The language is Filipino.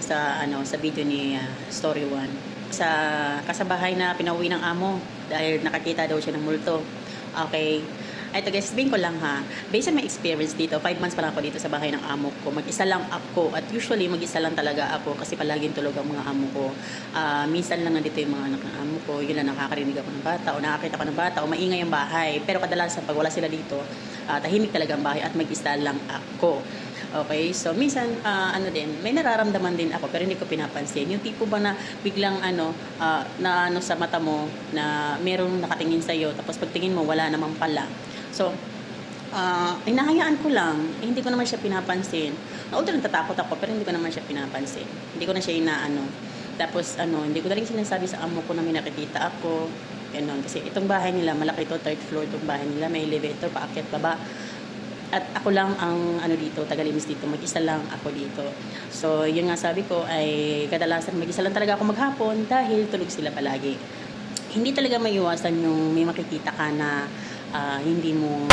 doon sa sa video ni Story One. Sa kasabahay na pinauwi ng amo dahil nakakita daw siya ng multo. Okay. Ito guys, sabihin ko lang ha, based on my experience dito, 5 months pa lang ako dito sa bahay ng amo ko. Mag-isa lang ako at usually mag-isa lang talaga ako kasi palaging tulog ang mga amo ko. Minsan lang nandito yung mga anak ng amo ko, yun lang nakakarinig ako ng bata o nakakita ko ng bata o maingay ang bahay. Pero kadalasan pag wala sila dito, tahimik talaga ang bahay at mag-isa lang ako. Okay, so minsan may nararamdaman din ako pero hindi ko pinapansin. Yung tipo ba na biglang na sa mata mo na merong nakatingin sa iyo tapos pagtingin mo wala namang pala. So hinahayaan ko lang, hindi ko naman siya pinapansin. Although natatakot ako pero hindi ko naman siya pinapansin. Hindi ko na siya inaano. Tapos hindi ko na rin sinasabi sa amo ko na may nakikita ako. Ganun. Kasi itong bahay nila, malaki ito, 3rd floor itong bahay nila, may elevator, paakyat baba. At ako lang ang dito, tagalinis dito, mag-isa lang ako dito. So, yun nga sabi ko ay kadalasan mag-isa lang talaga ako maghapon dahil tulog sila palagi. Hindi talaga maiwasan yung may makikita ka na hindi mo